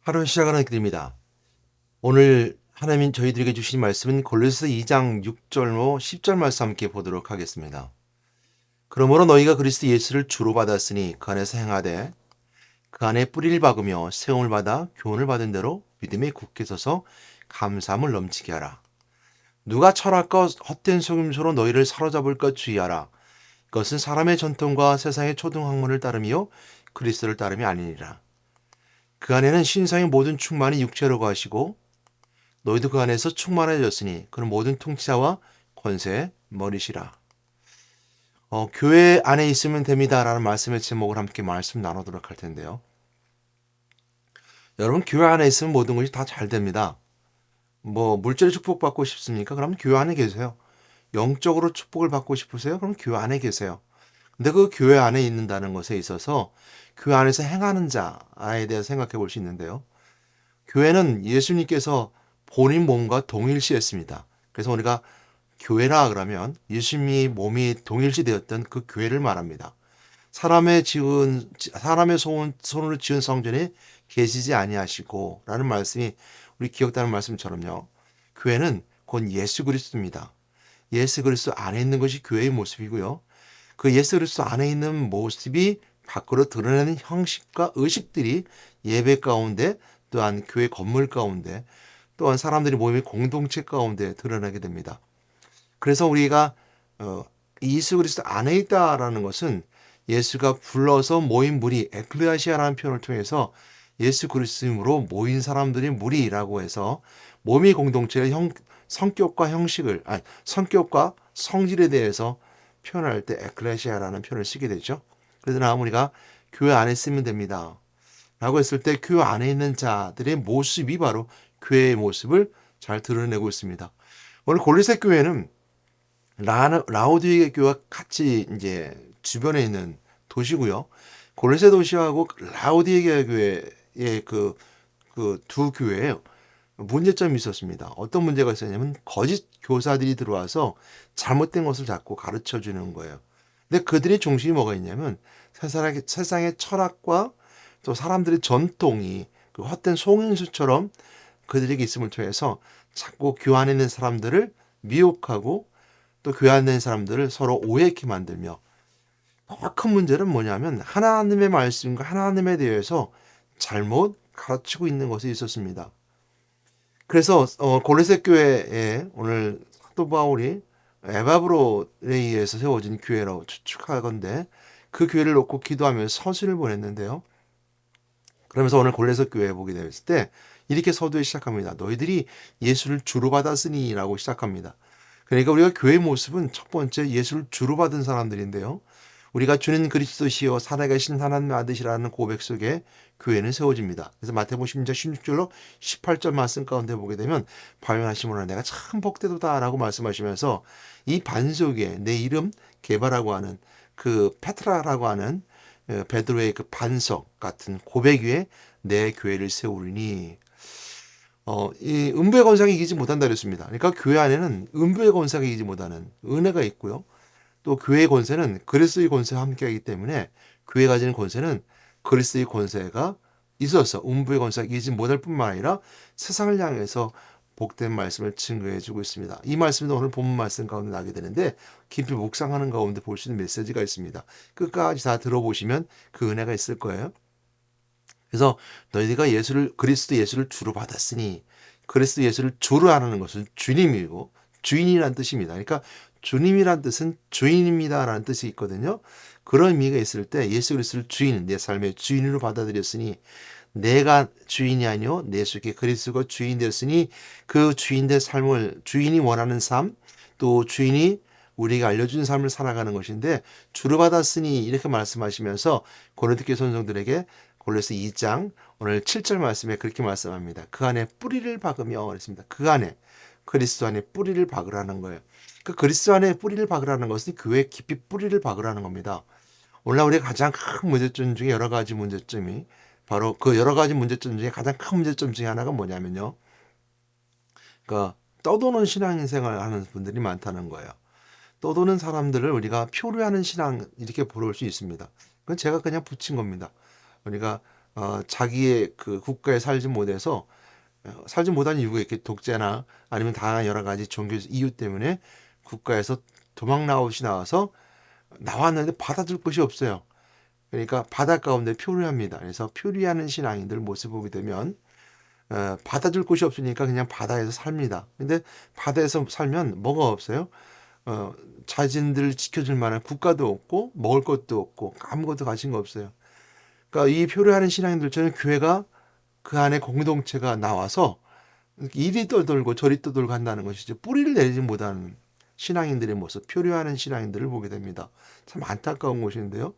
하루 시작하는 길입니다. 오늘 하나님 저희들에게 주신 말씀은 골로새 2장 6절로 10절 말씀 함께 보도록 하겠습니다. 그러므로 너희가 그리스도 예수를 주로 받았으니 그 안에서 행하되 그 안에 뿌리를 박으며 세움을 받아 교훈을 받은 대로 믿음에 굳게 서서 감사함을 넘치게 하라. 누가 철학과 헛된 속임수로 너희를 사로잡을까 주의하라. 그것은 사람의 전통과 세상의 초등학문을 따르며 그리스도를 따름이 아니니라. 그 안에는 신성의 모든 충만이 육체로 가시고 너희도 그 안에서 충만해졌으니 그는 모든 통치자와 권세의 머리시라. 교회 안에 있으면 됩니다라는 말씀의 제목을 함께 말씀 나누도록 할 텐데요. 여러분, 교회 안에 있으면 모든 것이 다 잘 됩니다. 물질의 축복 받고 싶습니까? 그럼 교회 안에 계세요. 영적으로 축복을 받고 싶으세요? 그럼 교회 안에 계세요. 근데 그 교회 안에 있는다는 것에 있어서 교회 안에서 행하는 자에 대해서 생각해 볼 수 있는데요. 교회는 예수님께서 본인 몸과 동일시했습니다. 그래서 우리가 교회라 그러면 예수님이 몸이 동일시되었던 그 교회를 말합니다. 사람의 손으로 지은 성전에 계시지 아니하시고라는 말씀이 우리 기억나는 말씀처럼요. 교회는 곧 예수 그리스도입니다. 예수 그리스도 안에 있는 것이 교회의 모습이고요. 그 예수 그리스도 안에 있는 모습이 밖으로 드러내는 형식과 의식들이 예배 가운데 또한 교회 건물 가운데 또한 사람들이 모임의 공동체 가운데 드러나게 됩니다. 그래서 우리가 예수 그리스도 안에 있다라는 것은 예수가 불러서 모인 무리 에클레시아라는 표현을 통해서 예수 그리스도로 모인 사람들이 무리라고 해서 몸의 공동체의 성격과 형식을 성격과 성질에 대해서 표현할 때 에클레시아라는 표현을 쓰게 되죠. 그러나 우리가 교회 안에 쓰면 됩니다. 라고 했을 때 교회 안에 있는 자들의 모습이 바로 교회의 모습을 잘 드러내고 있습니다. 오늘 골로새 교회는 라오디게 교회와 같이 이제 주변에 있는 도시고요. 골로새 도시하고 라오디게 교회의 그 두 교회예요. 문제점이 있었습니다. 어떤 문제가 있었냐면 거짓 교사들이 들어와서 잘못된 것을 자꾸 가르쳐 주는 거예요. 근데 그들의 중심이 뭐가 있냐면 세상의 철학과 또 사람들의 전통이 그 헛된 속임수처럼 그들에게 있음을 통해서 자꾸 교회 안에 있는 사람들을 미혹하고 또 교회 안에 있는 사람들을 서로 오해케 만들며 더 큰 문제는 뭐냐면 하나님의 말씀과 하나님에 대해서 잘못 가르치고 있는 것이 있었습니다. 그래서 골로새 교회에 오늘 사도 바울이 에바브로에 의해서 세워진 교회라고 추측하건대 그 교회를 놓고 기도하면서 서신을 보냈는데요. 그러면서 오늘 골로새 교회에 보게 되었을 때 이렇게 서두에 시작합니다. 너희들이 예수를 주로 받았으니 라고 시작합니다. 그러니까 우리가 교회의 모습은 첫 번째 예수를 주로 받은 사람들인데요. 우리가 주는 그리스도시요 살아계신 하나님의 아들이라는 고백 속에 교회는 세워집니다. 그래서 마태복음 10장 16절로 18절 말씀 가운데 보게 되면 발견하시므로 내가 참 복되도다라고 말씀하시면서 이 반석에 내 이름 개바라고 하는 그 페트라라고 하는 베드로의 그 반석 같은 고백 위에 내 교회를 세우리니 이 음부의 권세가 이기지 못한다 그랬습니다. 그러니까 교회 안에는 음부의 권세가 이기지 못하는 은혜가 있고요. 또 교회의 권세는 그리스도의 권세와 함께하기 때문에 교회가 가지는 권세는 그리스도의 권세가 있어서 음부의 권세가 이기지 못할 뿐만 아니라 세상을 향해서 복된 말씀을 증거해 주고 있습니다. 이 말씀도 오늘 본문 말씀 가운데 나게 되는데 깊이 묵상하는 가운데 볼 수 있는 메시지가 있습니다. 끝까지 다 들어보시면 그 은혜가 있을 거예요. 그래서 너희가 그리스도 예수를 주로 받았으니 그리스도 예수를 주로 하는 것은 주님이고 주인이라는 뜻입니다. 그러니까 주님이란 뜻은 주인입니다라는 뜻이 있거든요. 그런 의미가 있을 때 예수 그리스도를 주인, 내 삶의 주인으로 받아들였으니 내가 주인이 아니요 내 속에 그리스도가 주인 되었으니 그 주인된 삶을 주인이 원하는 삶, 또 주인이 우리가 알려준 삶을 살아가는 것인데 주로 받았으니 이렇게 말씀하시면서 고린도교 선성들에게 골로새 2장 오늘 7절 말씀에 그렇게 말씀합니다. 그 안에 뿌리를 박으며 그랬습니다. 그 안에 그리스도 안에 뿌리를 박으라는 거예요. 그 그리스도 안에 뿌리를 박으라는 것은 교회 깊이 뿌리를 박으라는 겁니다. 오늘날 우리가 가장 큰 문제점 중에 여러 가지 문제점이 바로 그 여러 가지 문제점 중에 가장 큰 문제점 중에 하나가 뭐냐면요. 그러니까 떠도는 신앙생활을 하는 분들이 많다는 거예요. 떠도는 사람들을 우리가 표류하는 신앙 이렇게 부를 수 있습니다. 그건 제가 그냥 붙인 겁니다. 우리가 자기의 그 국가에 살지 못해서 살지 못한 이유가 이렇게 독재나 아니면 다양한 여러 가지 종교 이유 때문에 국가에서 도망 나오시 나와서 나왔는데 받아줄 곳이 없어요. 그러니까 바다 가운데 표류합니다. 그래서 표류하는 신앙인들 모습 보게 되면 받아줄 곳이 없으니까 그냥 바다에서 삽니다. 근데 바다에서 살면 뭐가 없어요? 자신들 지켜줄 만한 국가도 없고 먹을 것도 없고 아무것도 가진 거 없어요. 그러니까 이 표류하는 신앙인들처럼 교회가 그 안에 공동체가 나와서 이리 떠돌고 저리 떠돌고 한다는 것이죠. 뿌리를 내리지 못하는 신앙인들의 모습, 표류하는 신앙인들을 보게 됩니다. 참 안타까운 것인데요.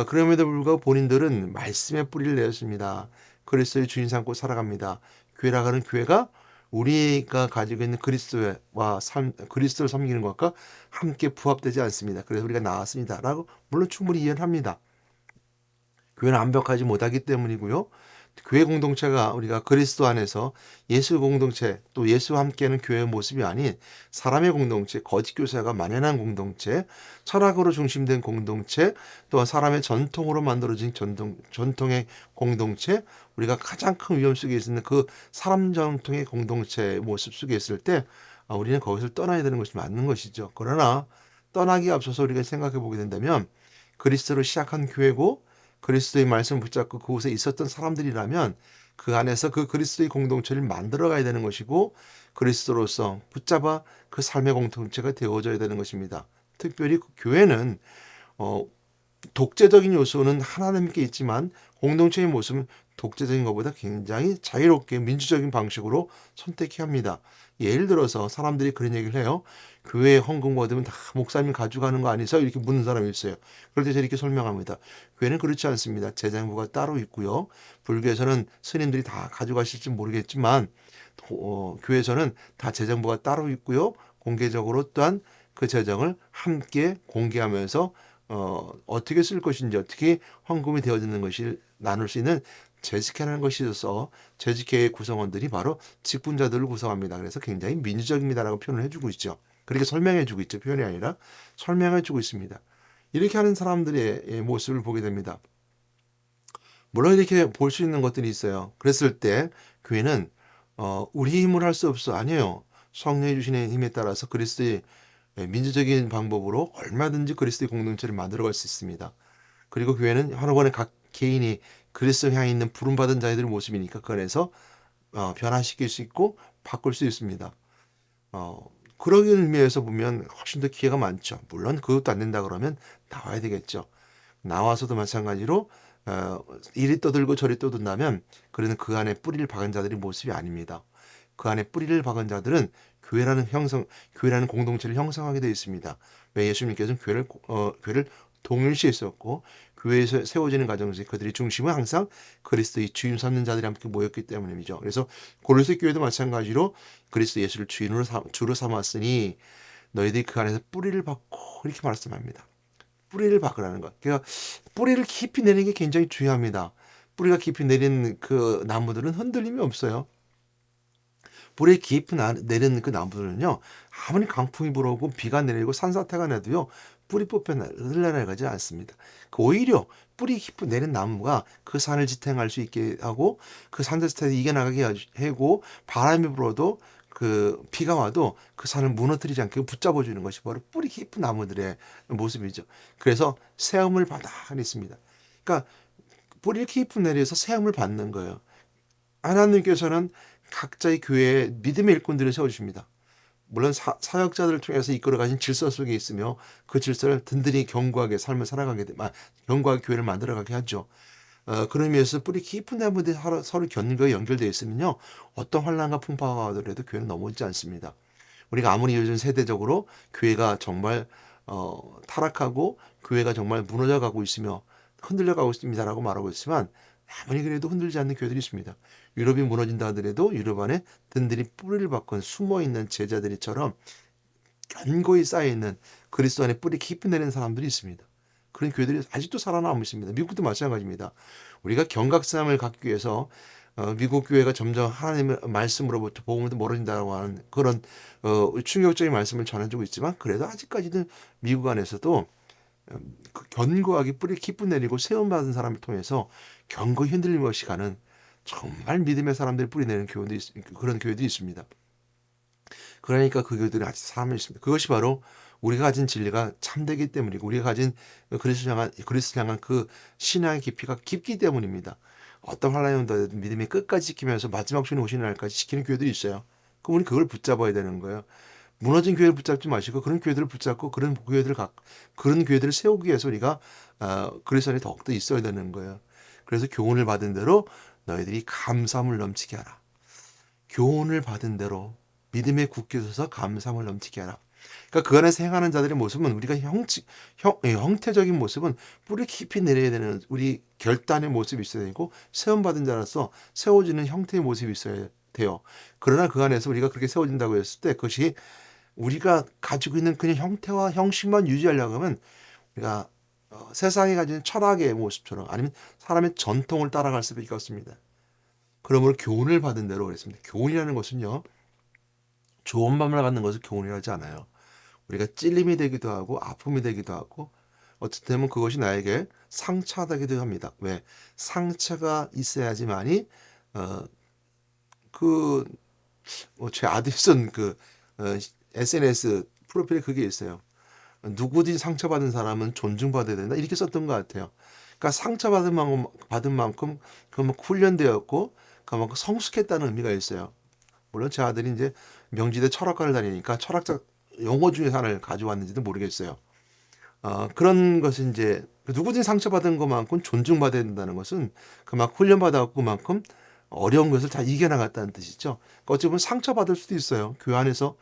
그럼에도 불구하고 본인들은 말씀의 뿌리를 내었습니다. 그리스도의 주인 삼고 살아갑니다. 교회라 하는 교회가 우리가 가지고 있는 그리스도와 그리스도를 섬기는 것과 함께 부합되지 않습니다. 그래서 우리가 나왔습니다. 라고 물론 충분히 이해를 합니다. 교회는 완벽하지 못하기 때문이고요. 교회 공동체가 우리가 그리스도 안에서 예수 공동체 또 예수와 함께하는 교회의 모습이 아닌 사람의 공동체, 거짓 교사가 만연한 공동체, 철학으로 중심된 공동체, 또 사람의 전통으로 만들어진 전통의 공동체, 우리가 가장 큰 위험 속에 있는 그 사람 전통의 공동체의 모습 속에 있을 때 우리는 거기서 떠나야 되는 것이 맞는 것이죠. 그러나 떠나기 앞서서 우리가 생각해 보게 된다면 그리스도로 시작한 교회고 그리스도의 말씀을 붙잡고 그곳에 있었던 사람들이라면 그 안에서 그 그리스도의 공동체를 만들어 가야 되는 것이고 그리스도로서 붙잡아 그 삶의 공동체가 되어져야 되는 것입니다. 특별히 그 교회는 어, 독재적인 요소는 하나님께 있지만 공동체의 모습은 독재적인 것보다 굉장히 자유롭게 민주적인 방식으로 선택해야 합니다. 예를 들어서 사람들이 그런 얘기를 해요. 교회에 헌금 받으면 다 목사님이 가져가는 거 아니죠? 이렇게 묻는 사람이 있어요. 그럴 때 저렇게 설명합니다. 교회는 그렇지 않습니다. 재정부가 따로 있고요. 불교에서는 스님들이 다 가져가실지 모르겠지만 교회에서는 다 재정부가 따로 있고요. 공개적으로 또한 그 재정을 함께 공개하면서 어떻게 쓸 것인지 어떻게 헌금이 되어지는 것을 나눌 수 있는 재직회라는 것이 있어서 재직회의 구성원들이 바로 직분자들을 구성합니다. 그래서 굉장히 민주적입니다라고 표현을 해주고 있죠. 그렇게 설명해주고 있죠. 표현이 아니라 설명해주고 있습니다. 이렇게 하는 사람들의 모습을 보게 됩니다. 물론 이렇게 볼 수 있는 것들이 있어요. 그랬을 때 교회는 우리 힘으로 할 수 없어. 아니에요. 성령이 주시는 힘에 따라서 그리스도의 민주적인 방법으로 얼마든지 그리스도의 공동체를 만들어갈 수 있습니다. 그리고 교회는 여러 번의 각 개인이 그리스도 향해 있는 부름받은 자들의 모습이니까 그 안에서 변화시킬 수 있고 바꿀 수 있습니다. 그런 의미에서 보면 훨씬 더 기회가 많죠. 물론 그것도 안 된다 그러면 나와야 되겠죠. 나와서도 마찬가지로 이리 떠들고 저리 떠든다면 그러는 그 안에 뿌리를 박은 자들의 모습이 아닙니다. 그 안에 뿌리를 박은 자들은 교회라는 공동체를 형성하게 되어 있습니다. 왜 예수님께서는 교회를 동일시했었고 교회에서 세워지는 과정에서 그들의 중심은 항상 그리스도의 주임 삼는 자들이 함께 모였기 때문이죠. 그래서 고린도 교회도 마찬가지로 그리스도 예수를 주로 삼았으니 너희들이 그 안에서 뿌리를 박고 이렇게 말씀합니다. 뿌리를 박으라는 것. 그러니까 뿌리를 깊이 내리는 게 굉장히 중요합니다. 뿌리가 깊이 내린 그 나무들은 흔들림이 없어요. 뿌리 깊이 내리는 그 나무들은요, 아무리 강풍이 불어오고 비가 내리고 산사태가 나도요, 뿌리 뽑혀 흘러나가지 않습니다. 오히려 뿌리 깊이 내린 나무가 그 산을 지탱할 수 있게 하고 그 산사태를 이겨나가게 하고 바람이 불어도 그 비가 와도 그 산을 무너뜨리지 않게 붙잡아 주는 것이 바로 뿌리 깊은 나무들의 모습이죠. 그래서 세움을 받아 있습니다. 그러니까 뿌리 깊이 내려서 세움을 받는 거예요. 하나님께서는 각자의 교회에 믿음의 일꾼들을 세워주십니다. 물론 사역자들을 통해서 이끌어가신 질서 속에 있으며 그 질서를 든든히 견고하게 삶을 살아가게 견고하게 교회를 만들어가게 하죠. 그런 의미에서 뿌리 깊은 나무들이 서로 견고하게 연결되어 있으면요. 어떤 환란과 풍파가 와더라도 교회는 넘어지지 않습니다. 우리가 아무리 요즘 세대적으로 교회가 정말 타락하고 교회가 정말 무너져 가고 있으며 흔들려 가고 있습니다라고 말하고 있지만 아무리 그래도 흔들지 않는 교회들이 있습니다. 유럽이 무너진다 하더라도 유럽 안에 든든히 뿌리를 박은 숨어있는 제자들이처럼 견고히 쌓여있는 그리스도 안에 뿌리 깊이 내리는 사람들이 있습니다. 그런 교회들이 아직도 살아남고 있습니다. 미국도 마찬가지입니다. 우리가 경각심을 갖기 위해서 미국 교회가 점점 하나님의 말씀으로부터 복음으로 멀어진다고 하는 그런 충격적인 말씀을 전해주고 있지만 그래도 아직까지는 미국 안에서도 그 견고하게 뿌리 깊이 내리고 세움받은 사람을 통해서 견고히 흔들림 없이 가는 정말 믿음의 사람들이 뿌리 내는 교회도 그런 교회도 있습니다. 그러니까 그 교회들이 아직 사람이 있습니다. 그것이 바로 우리가 가진 진리가 참되기 때문이고 우리가 가진 그리스도를 향한 그 신앙의 깊이가 깊기 때문입니다. 어떤 환란이 온다 해도 믿음이 끝까지 지키면서 마지막 주님 오시는 날까지 지키는 교회들이 있어요. 그럼 우리 그걸 붙잡아야 되는 거예요. 무너진 교회를 붙잡지 마시고 그런 교회들을 붙잡고 그런 교회들을 세우기 위해서 우리가 그리스도 안에 더욱더 있어야 되는 거예요. 그래서 교훈을 받은 대로 너희들이 감사함을 넘치게 하라. 교훈을 받은 대로 믿음에 굳게 서서 감사함을 넘치게 하라. 그러니까 그 안에서 행하는 자들의 모습은 우리가 형태적인 모습은 뿌리 깊이 내려야 되는 우리 결단의 모습이 있어야 되고 세움받은 자로서 세워지는 형태의 모습이 있어야 돼요. 그러나 그 안에서 우리가 그렇게 세워진다고 했을 때 그것이 우리가 가지고 있는 그냥 형태와 형식만 유지하려고 하면 우리가 세상에 가진 철학의 모습처럼 아니면 사람의 전통을 따라갈 수밖에 없습니다. 그러므로 교훈을 받은 대로 그랬습니다. 교훈이라는 것은요. 좋은 마음을 갖는 것을 교훈이라 하지 않아요. 우리가 찔림이 되기도 하고 아픔이 되기도 하고 어쨌든 되면 그것이 나에게 상처가 되기도 합니다. 왜? 상처가 있어야지만이 제 아들이 쓴 SNS 프로필에 그게 있어요. 누구든지 상처받은 사람은 존중받아야 된다. 이렇게 썼던 것 같아요. 그러니까 받은 만큼 그만큼 훈련되었고 그만큼 성숙했다는 의미가 있어요. 물론 제 아들이 이제 명지대 철학과를 다니니까 철학적 용어 중에 하나를 가져왔는지도 모르겠어요. 그런 것은 이제 누구든지 상처받은 것만큼 존중받아야 된다는 것은 그만큼 훈련받았고 그만큼 어려운 것을 다 이겨나갔다는 뜻이죠. 그러니까 어찌 보면 상처받을 수도 있어요. 교회 안에서.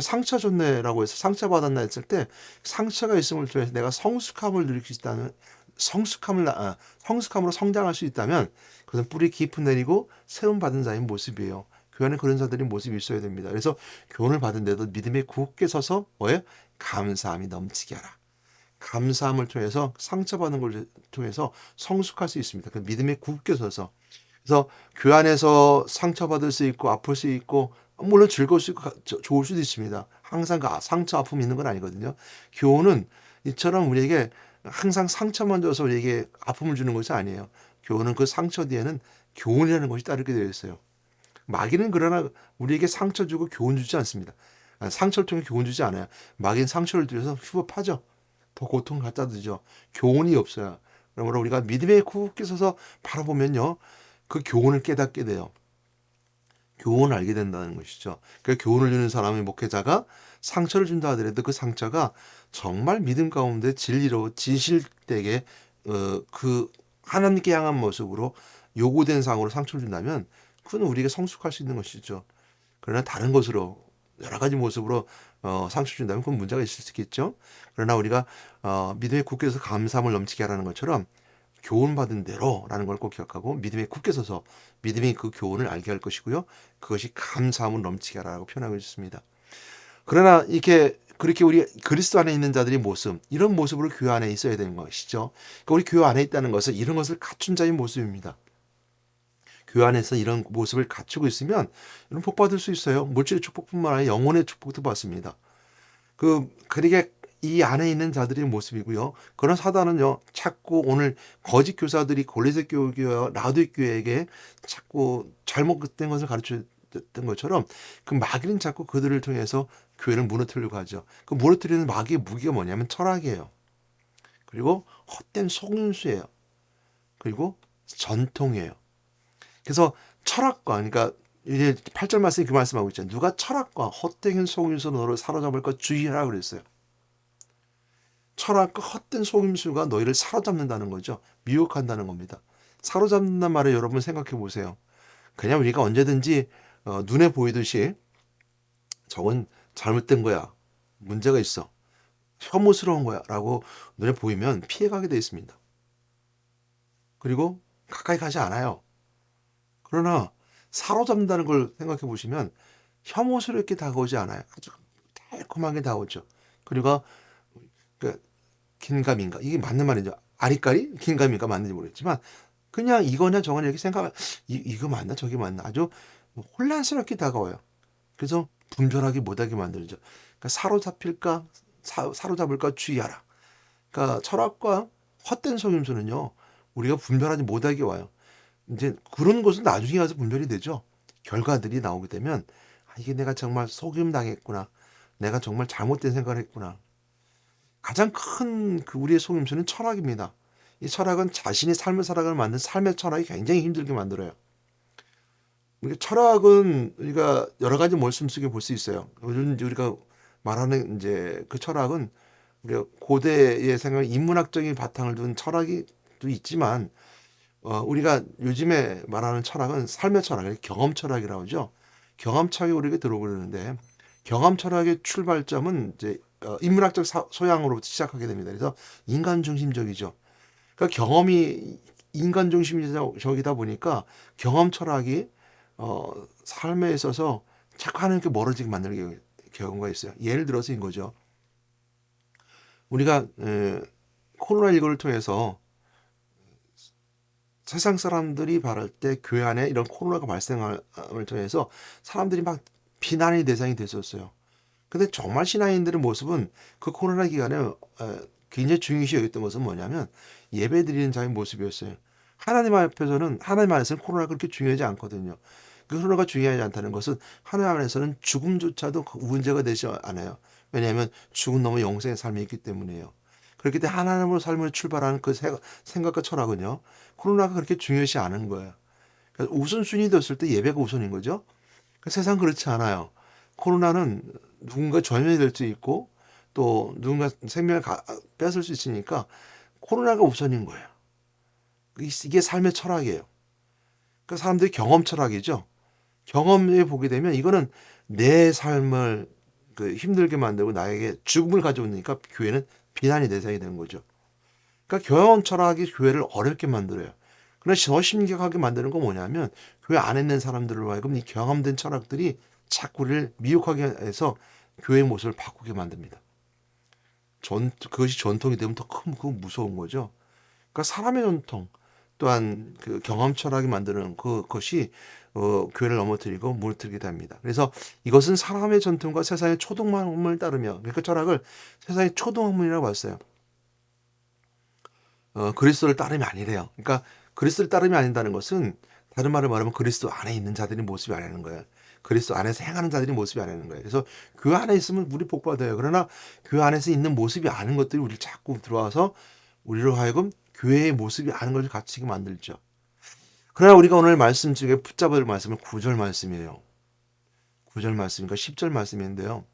상처 줬네라고 해서 상처받았나 했을 때 상처가 있음을 통해서 내가 성숙함을 누릴 수 있다는 성숙함으로 성장할 수 있다면 그것은 뿌리 깊은 내리고 세움받은 자의 모습이에요. 교회 안에 그런 자들의 모습이 있어야 됩니다. 그래서 교훈을 받은데도 믿음에 굳게 서서 뭐예요? 감사함이 넘치게 하라. 감사함을 통해서 상처받는 걸 통해서 성숙할 수 있습니다. 그 믿음에 굳게 서서. 그래서 교회 안에서 상처받을 수 있고 아플 수 있고 물론 즐거울 수 있고 좋을 수도 있습니다. 항상 그 상처 아픔이 있는 건 아니거든요. 교훈은 이처럼 우리에게 항상 상처만 줘서 우리에게 아픔을 주는 것이 아니에요. 교훈은 그 상처 뒤에는 교훈이라는 것이 따르게 되어 있어요. 마귀는 그러나 우리에게 상처 주고 교훈 주지 않습니다. 상처를 통해 교훈 주지 않아요. 마귀는 상처를 들여서 휘법하죠. 더 고통 갖다 주죠. 교훈이 없어요. 그러므로 우리가 믿음에 굳게 서서 바라보면요. 그 교훈을 깨닫게 돼요. 교훈을 알게 된다는 것이죠. 그 교훈을 주는 사람의 목회자가 상처를 준다 하더라도 그 상처가 정말 믿음 가운데 진리로 진실되게 그 하나님께 향한 모습으로 요구된 상으로 상처를 준다면 그건 우리가 성숙할 수 있는 것이죠. 그러나 다른 것으로 여러 가지 모습으로 상처 준다면 그건 문제가 있을 수 있겠죠. 그러나 우리가 믿음의 굳게서 감사함을 넘치게 하라는 것처럼 교훈받은 대로라는 걸 꼭 기억하고 믿음에 굳게 서서 믿음이 그 교훈을 알게 할 것이고요. 그것이 감사함을 넘치게 하라고 표현하고 있습니다. 그러나 그렇게 우리 그리스도 안에 있는 자들의 모습, 이런 모습으로 교회 안에 있어야 되는 것이죠. 그러니까 우리 교회 안에 있다는 것은 이런 것을 갖춘 자의 모습입니다. 교회 안에서 이런 모습을 갖추고 있으면 이런 복 받을 수 있어요. 물질의 축복뿐만 아니라 영혼의 축복도 받습니다. 그러게 이 안에 있는 자들의 모습이고요. 그런 사단은요, 자꾸 오늘 거짓 교사들이 골리새 교회와 라우디게 교회에게 자꾸 잘못된 것을 가르쳤던 것처럼 그 마귀는 자꾸 그들을 통해서 교회를 무너뜨리려고 하죠. 그 무너뜨리는 마귀의 무기가 뭐냐면 철학이에요. 그리고 헛된 속임수예요. 그리고 전통이에요. 그래서 철학과 그러니까 이제 8절 말씀에 그 말씀하고 있잖아요. 누가 철학과 헛된 속임수로 너를 사로잡을까 주의하라 그랬어요. 철학과 헛된 속임수가 너희를 사로잡는다는 거죠. 미혹한다는 겁니다. 사로잡는다는 말을 여러분 생각해 보세요. 그냥 우리가 언제든지 눈에 보이듯이 저건 잘못된 거야. 문제가 있어. 혐오스러운 거야. 라고 눈에 보이면 피해가게 되어 있습니다. 그리고 가까이 가지 않아요. 그러나 사로잡는다는 걸 생각해 보시면 혐오스럽게 다가오지 않아요. 아주 달콤하게 다가오죠. 그리고 그 긴가민가 이게 맞는 말이죠. 아리까리 긴가민가 맞는지 모르겠지만 그냥 이거냐 저거냐 이렇게 생각하면 이거 맞나 저게 맞나 아주 혼란스럽게 다가와요. 그래서 분별하기 못하게 만들죠. 그러니까 사로잡힐까 사로잡을까 주의하라. 그러니까 철학과 헛된 속임수는요, 우리가 분별하지 못하게 와요. 이제 그런 것은 나중에 가서 분별이 되죠. 결과들이 나오게 되면 이게 내가 정말 속임 당했구나. 내가 정말 잘못된 생각을 했구나. 가장 큰 그 우리의 속임수는 철학입니다. 이 철학은 자신이 삶을 살아가는 만든 삶의 철학이 굉장히 힘들게 만들어요. 철학은 우리가 여러 가지 말씀 속에 볼 수 있어요. 요즘 우리가 말하는 이제 그 철학은 우리가 고대의 생각, 인문학적인 바탕을 둔 철학이 또 있지만, 우리가 요즘에 말하는 철학은 삶의 철학, 경험 철학이라고 하죠. 경험 철학이 우리에게 들어오는데, 경험 철학의 출발점은 이제 인문학적 소양으로부터 시작하게 됩니다. 그래서 인간 중심적이죠. 그러니까 경험이 인간 중심적이다 보니까 경험 철학이 삶에 있어서 자꾸 하나님께 멀어지게 만드는 경우가 있어요. 예를 들어서 이거죠. 우리가 코로나19를 통해서 세상 사람들이 바랄 때 교회 안에 이런 코로나가 발생함을 통해서 사람들이 막 비난의 대상이 됐었어요. 근데 정말 신앙인들의 모습은 그 코로나 기간에 굉장히 중요시 여겼던 것은 뭐냐면 예배 드리는 자의 모습이었어요. 하나님 앞에서는, 하나님 안에서는 코로나가 그렇게 중요하지 않거든요. 그 코로나가 중요하지 않다는 것은 하나님 안에서는 죽음조차도 문제가 되지 않아요. 왜냐하면 죽은 너무 영생의 삶이 있기 때문이에요. 그렇기 때문에 하나님으로 삶을 출발하는 그 생각과 철학은요, 코로나가 그렇게 중요시 않은 거예요. 그러니까 우선순위 됐을 때 예배가 우선인 거죠. 그러니까 세상 그렇지 않아요. 코로나는 누군가 전염이 될 수 있고 또 누군가 생명을 뺏을 수 있으니까 코로나가 우선인 거예요. 이게 삶의 철학이에요. 그러니까 사람들이 경험 철학이죠. 경험에 보게 되면 이거는 내 삶을 힘들게 만들고 나에게 죽음을 가져오니까 교회는 비난의 대상이 되는 거죠. 그러니까 경험 철학이 교회를 어렵게 만들어요. 그러나 더 심각하게 만드는 건 뭐냐면 교회 안에 있는 사람들로 하여금 이 경험된 철학들이 자꾸 우리를 미혹하게 해서 교회의 모습을 바꾸게 만듭니다. 그것이 전통이 되면 더 큰, 그 무서운 거죠. 그러니까 사람의 전통 또한 그 경험 철학이 만드는 그것이 교회를 넘어뜨리고 무너뜨리게 됩니다. 그래서 이것은 사람의 전통과 세상의 초동학문을 따르며, 그 철학을 세상의 초동학문이라고 봤어요. 그리스도를 따름이 아니래요. 그러니까 그리스도를 따름이 아닌다는 것은 다른 말을 말하면 그리스도 안에 있는 자들의 모습이 아니라는 거예요. 그리스도 안에서 행하는 자들의 모습이 아니라는 거예요. 그래서 그 안에 있으면 우리 복 받아요. 그러나 그 안에서 있는 모습이 아닌 것들이 우리를 자꾸 들어와서 우리로 하여금 교회의 모습이 아닌 것을 갖추게 만들죠. 그러나 우리가 오늘 말씀 중에 붙잡을 말씀은 9절 말씀이에요. 9절 말씀인가 10절 말씀인데요.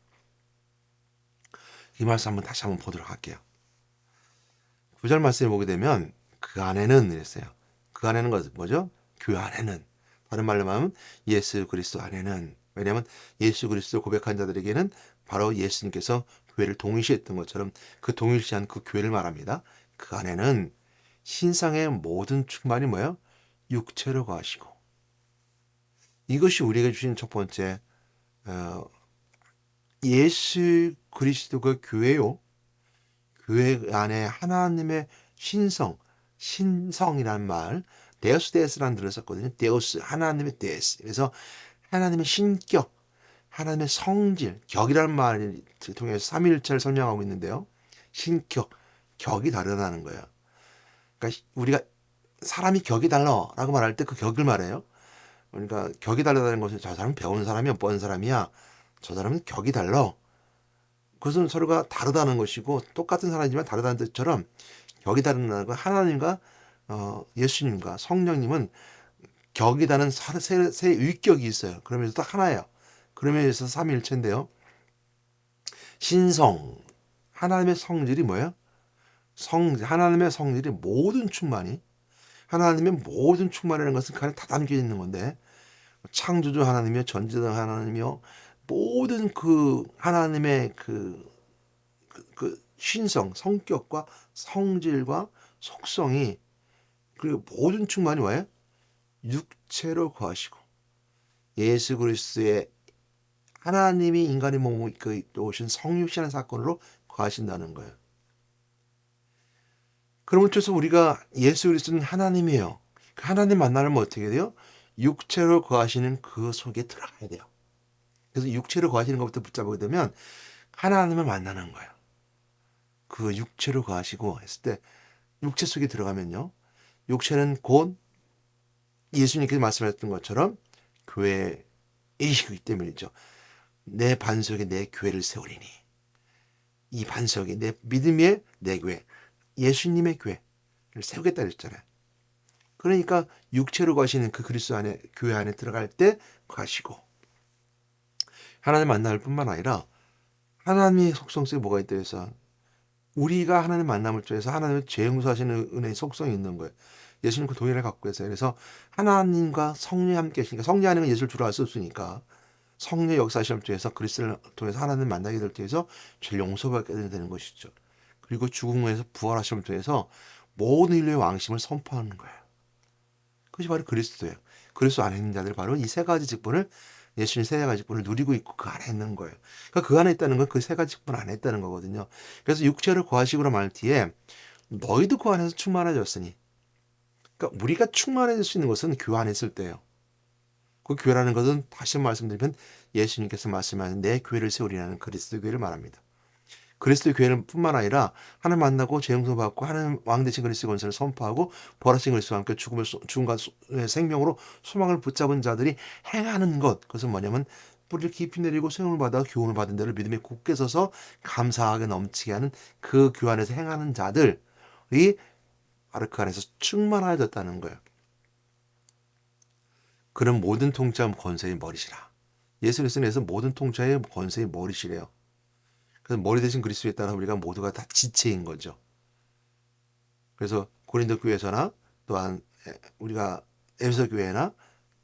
이 말씀 다시 한번 보도록 할게요. 9절 말씀에 보게 되면 그 안에는 이랬어요. 그 안에는 뭐죠? 교회 안에는. 다른 말로 말하면 예수 그리스도 안에는. 왜냐하면 예수 그리스도 고백한 자들에게는 바로 예수님께서 교회를 동일시했던 것처럼 그 동일시한 그 교회를 말합니다. 그 안에는 신상의 모든 충만이 뭐예요? 육체로 거하시고. 이것이 우리에게 주신 첫 번째 예수 그리스도가 교회요. 교회 안에 하나님의 신성이라는 말, 데우스라는 들을 썼거든요. 데우스, 하나님의 데우스. 그래서 하나님의 신격, 하나님의 성질, 격이라는 말을 통해서 삼위일체를 설명하고 있는데요. 신격, 격이 다르다는 거예요. 그러니까 우리가 사람이 격이 달라라고 말할 때 그 격을 말해요. 그러니까 격이 다르다는 것은 저 사람은 배운 사람이야, 뻔 사람이야. 저 사람은 격이 달라. 그것은 서로가 다르다는 것이고 똑같은 사람이지만 다르다는 뜻처럼 격이 다르다는 건 하나님과 예수님과 성령님은 격이 다른 세 위격이 있어요. 그러면서 딱 하나예요. 그러면서 삼위일체인데요. 신성, 하나님의 성질이 뭐예요? 하나님의 성질이 모든 충만이, 하나님의 모든 충만이라는 것은 그 안에 다 담겨 있는 건데, 창조주 하나님이요, 전지자 하나님이요, 모든 그 하나님의 그 신성, 성격과 성질과 속성이, 그리고 모든 충만이 와요? 육체로 거하시고 예수 그리스도의 하나님이 인간의 몸을 오신 성육신의 사건으로 거하신다는 거예요. 그러면 어째서 우리가 예수 그리스도는 하나님이에요. 그 하나님 만나면 어떻게 돼요? 육체로 거하시는 그 속에 들어가야 돼요. 그래서 육체로 거하시는 것부터 붙잡게 되면 하나님을 만나는 거예요. 그 육체로 거하시고 했을 때 육체 속에 들어가면요. 육체는 곧 예수님께서 말씀하셨던 것처럼 교회이시기 때문이죠. 내 반석에 내 교회를 세우리니. 이 반석이 내 믿음의 내 교회, 예수님의 교회를 세우겠다 그랬잖아요. 그러니까 육체로 거하시는 그 그리스도 안에 교회 안에 들어갈 때 거하시고 하나님 만날 뿐만 아니라 하나님의 속성 속에 뭐가 있다 해서 우리가 하나님 만남을 통해서 하나님의 죄 용서하시는 은혜의 속성이 있는 거예요. 예수님 그 동일을 갖고 계세요. 그래서 하나님과 성령이 함께 계시니까 성령 안에는 예수를 주로 할 수 없으니까 성령 역사시험을 통해서 그리스도를 통해서 하나님 만나게 될 때에서 죄 용서받게 되는 것이죠. 그리고 죽은 후에서 부활하심을 통해서 모든 인류의 왕심을 선포하는 거예요. 그것이 바로 그리스도예요. 그리스도 안에 있는 자들 바로 이 세 가지 직분을 예수님 세 가지 직분을 누리고 있고 그 안에 있는 거예요. 그러니까 그 안에 있다는 건 그 세 가지 직분 안에 있다는 거거든요. 그래서 육체를 구하시고로 말 뒤에 너희도 그 안에서 충만해졌으니 그러니까 우리가 충만해질 수 있는 것은 교회 안에 있을 때예요. 그 교회라는 것은 다시 말씀드리면 예수님께서 말씀하신 내 교회를 세우리라는 그리스도 교회를 말합니다. 그리스도 교회는 뿐만 아니라 하나님 만나고 죄 용서 받고 하나님 왕 대신 그리스도 권세를 선포하고 부활하신 그리스도와 함께 죽음과 생명으로 소망을 붙잡은 자들이 행하는 것 그것은 뭐냐면 뿌리를 깊이 내리고 소용을 받아 교훈을 받은 데를 믿음에 굳게 서서 감사하게 넘치게 하는 그 교회 안에서 행하는 자들이 바로 그 안에서 충만하여졌다는 거예요. 그런 모든 통치와 권세의 머리시라. 예수 그리스도에서 모든 통치의 권세의 머리시래요. 그래서 머리 대신 그리스도에 따라 우리가 모두가 다 지체인 거죠. 그래서 고린도 교회에서나 또한 우리가 에베소 교회나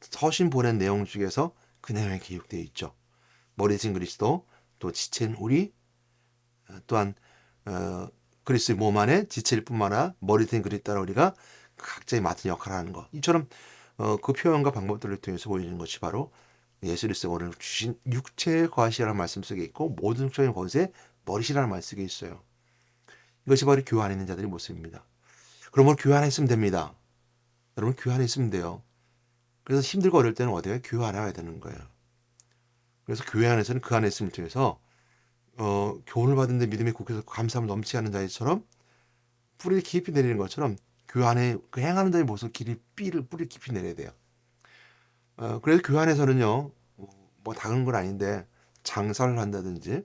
서신 보낸 내용 중에서 그 내용이 기록되어 있죠. 머리 대신 그리스도, 또 지체는 우리, 또한 그리스도의 몸 안에 지체일 뿐만 아니라 머리 대신 그리스도에 따라 우리가 각자의 맡은 역할을 하는 것. 이처럼 그 표현과 방법들을 통해서 보여주는 것이 바로 예수 그리스도가 오늘 주신 육체의 과시라는 말씀 속에 있고 모든 육체의 권세 머리시라는 말씀 속에 있어요. 이것이 바로 교회 안에 있는 자들의 모습입니다. 그러면 교회 안에 있으면 됩니다. 여러분 교회 안에 있으면 돼요. 그래서 힘들고 어려울 때는 어디에 교회 안에 와야 되는 거예요. 그래서 교회 안에서는 그 안에 있음을 통해서 교훈을 받은데 믿음의 국회에서 감사함을 넘치게 하는 자처럼 뿌리를 깊이 내리는 것처럼 교회 안에 그 행하는 자의 모습 길이 뿌리를 깊이 내려야 돼요. 그래서 교회 안에서는요 뭐 다른 건 아닌데 장사를 한다든지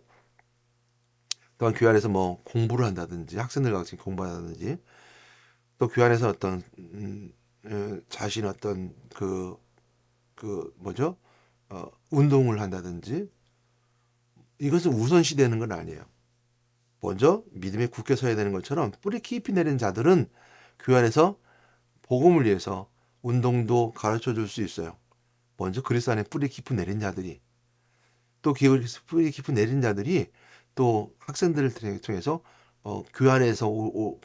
또한 교회 안에서 뭐 공부를 한다든지 학생들 같이 공부한다든지 또 교회 안에서 어떤 자신 어떤 그 뭐죠? 운동을 한다든지 이것은 우선시되는 건 아니에요. 먼저 믿음에 굳게 서야 되는 것처럼 뿌리 깊이 내린 자들은 교회 안에서 복음을 위해서 운동도 가르쳐 줄 수 있어요. 먼저 그리스도 안에 뿌리 깊이 내린 자들이 또 뿌리 깊이 내린 자들이 또 학생들을 통해서 교회 안에서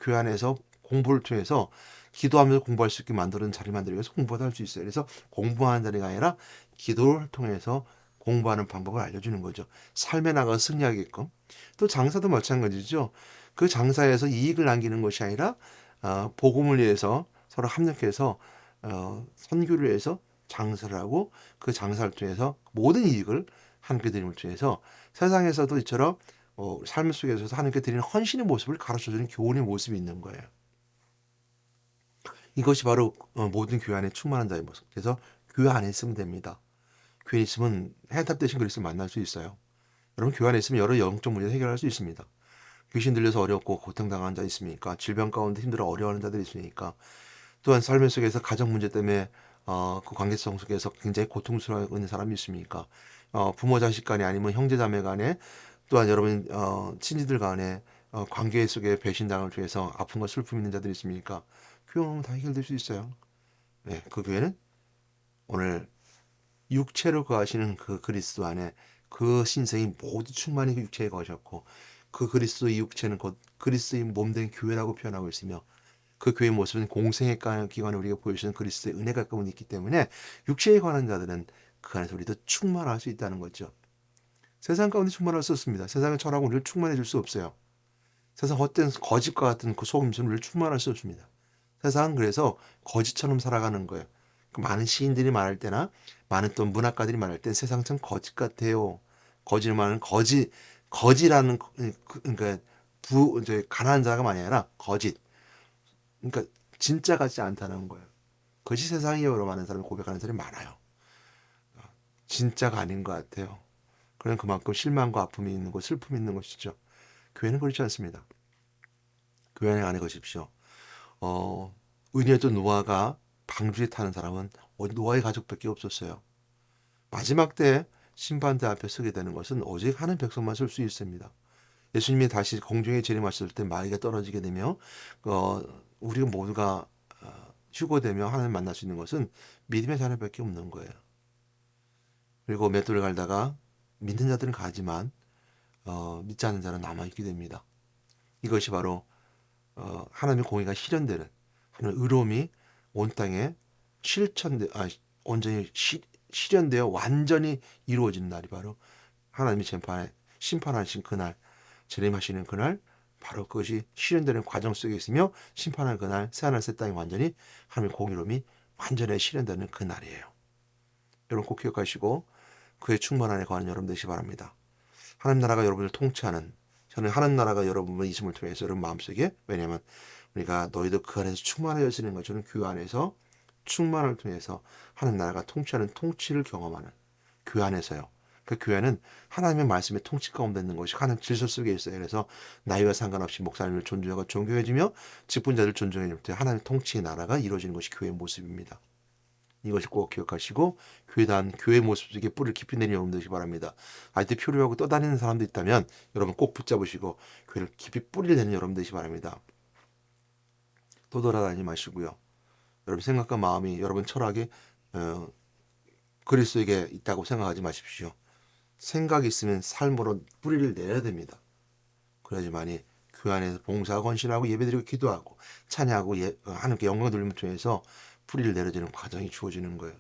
교회 안에서 공부를 통해서 기도하면서 공부할 수 있게 만드는 자리 만들기 위해서 공부도 할 수 있어요. 그래서 공부하는 자리가 아니라 기도를 통해서 공부하는 방법을 알려주는 거죠. 삶에 나가 승리하게끔. 또 장사도 마찬가지죠. 그 장사에서 이익을 남기는 것이 아니라 복음을 위해서 서로 협력해서 선교를 위해서 장사를 하고 그 장사를 통해서 모든 이익을 하나님께 드림을 통해서 세상에서도 이처럼 삶 속에서 하나님께 드리는 헌신의 모습을 가르쳐주는 교훈의 모습이 있는 거예요. 이것이 바로 모든 교회 안에 충만한 자의 모습. 그래서 교회 안에 있으면 됩니다. 교회에 있으면 해답 되신 그리스도를 만날 수 있어요. 여러분 교회 안에 있으면 여러 영적 문제를 해결할 수 있습니다. 귀신 들려서 어렵고 고통당하는 자 있습니까? 질병 가운데 힘들어 어려워하는 자들이 있으니까 또한 삶 속에서 가정 문제 때문에 그 관계성 속에서 굉장히 고통스러워 있는 사람이 있습니까? 부모 자식 간에 아니면 형제 자매 간에 또한 여러분 친지들 간에 관계 속에 배신당을 통해서 아픔과 슬픔 있는 자들이 있습니까? 교회 오면 다 해결될 수 있어요. 네, 그 교회는 오늘 육체로 거하시는 그 그리스도 안에 그 신성이 모두 충만히 그 육체에 거하셨고 그 그리스도의 육체는 곧 그리스도의 몸된 교회라고 표현하고 있으며 그 교회의 모습은 공생의 기관에 우리가 보여주시는 그리스도의 은혜가 가운데 있기 때문에 육체에 관한 자들은 그 안에서 우리도 충만할 수 있다는 거죠. 세상 가운데 충만할 수 없습니다. 세상의 철학은 우리를 충만해 줄 수 없어요. 세상 헛된 거짓과 같은 그 속임수는 우리를 충만할 수 없습니다. 세상은 그래서 거짓처럼 살아가는 거예요. 많은 시인들이 말할 때나 많은 또 문학가들이 말할 땐 세상 참 거짓 같아요. 거짓을 말하는 거지라는 그러니까 이제 가난한 자가 아니라 거짓. 그러니까 진짜 같지 않다는 거예요. 거짓 세상이요로 많은 사람을 고백하는 사람이 많아요. 진짜가 아닌 것 같아요. 그런 그만큼 실망과 아픔이 있는 것, 슬픔이 있는 것이죠. 교회는 그렇지 않습니다. 교회 안에 거십시오. 은혜도 노아가 방주에 타는 사람은 노아의 가족밖에 없었어요. 마지막 때 심판대 앞에 서게 되는 것은 오직 하는 백성만 설 수 있습니다. 예수님이 다시 공중에 재림하실 때 마귀가 떨어지게 되며 어, 우리가 모두가 휴거되며 하나님 만날 수 있는 것은 믿음의 자녀밖에 없는 거예요. 그리고 맷돌을 갈다가 믿는 자들은 가지만 믿지 않는 자는 남아있게 됩니다. 이것이 바로 하나님의 공의가 실현되는 하나님의 의로움이 온 땅에 온전히 실현되어 완전히 이루어지는 날이 바로 하나님이 심판하신 그날, 재림하시는 그날, 바로 그것이 실현되는 과정 속에 있으며 심판할 그날, 새하늘 새 땅이 완전히 하나님의 공의로움이 완전히 실현되는 그날이에요. 여러분 꼭 기억하시고 그의 충만 안에 거하는 여러분 되시기 바랍니다. 하나님 나라가 여러분을 통치하는, 저는 하나님 나라가 여러분의 있음을 통해서 여러분 마음속에, 왜냐하면 우리가 너희도 그 안에서 충만하여지는 것처럼 교회 안에서 충만을 통해서 하나님 나라가 통치하는 통치를 경험하는 교회 안에서요. 그 교회는 하나님의 말씀의 통치 가운데 있는 것이 하나님 질서 속에 있어요. 그래서 나이와 상관없이 목사님을 존중하고 존경해주며 직분자들 존중해줄 때 하나님의 통치의 나라가 이루어지는 것이 교회의 모습입니다. 이것을 꼭 기억하시고 교회 모습 속에 뿌리를 깊이 내리는 여러분 되시기 바랍니다. 아직도 표류하고 떠다니는 사람도 있다면 여러분 꼭 붙잡으시고 교회를 깊이 뿌리를 내는 여러분 되시기 바랍니다. 또 돌아다니지 마시고요. 여러분 생각과 마음이 여러분 철학이 그리스도에게 있다고 생각하지 마십시오. 생각이 있으면 삶으로 뿌리를 내야 됩니다. 그래야지만이 교회 안에서 봉사 헌신하고 예배드리고 기도하고 찬양하고 하나님께 영광 돌림을 통해서 뿌리를 내려지는 과정이 주어지는 거예요.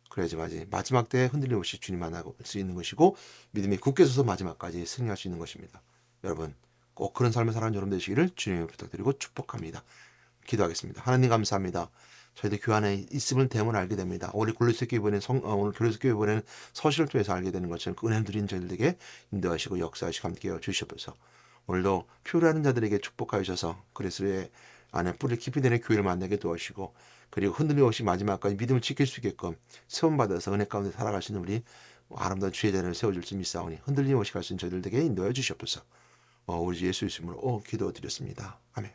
그래야지만이 마지막 때에 흔들림 없이 주님 만날 수 있는 것이고 믿음이 굳게 서서 마지막까지 승리할 수 있는 것입니다. 여러분 꼭 그런 삶을 살아가는 여러분 되시기를 주님의 부탁드리고 축복합니다. 기도하겠습니다. 하나님 감사합니다. 저희들 교회 안에 있음을 대문 알게 됩니다. 오늘 골로새 교회 보낸 서신을 통해서 알게 되는 것처럼 그 은혜 드린 저희들에게 인도하시고 역사하시고 함께해 주시옵소서. 오늘도 표류하는 자들에게 축복하여 주셔서 그리스도의 안에 뿌리를 깊이 내는 교회를 만나게 도와주시고 그리고 흔들림 없이 마지막까지 믿음을 지킬 수 있게끔 세움받아서 은혜 가운데 살아가시는 우리 아름다운 주의 자리를 세워줄 수 믿사오니 흔들림 없이 갈 수 있는 저희들에게 인도하여 주시옵소서. 우리 예수 이름으로 기도드렸습니다. 아멘.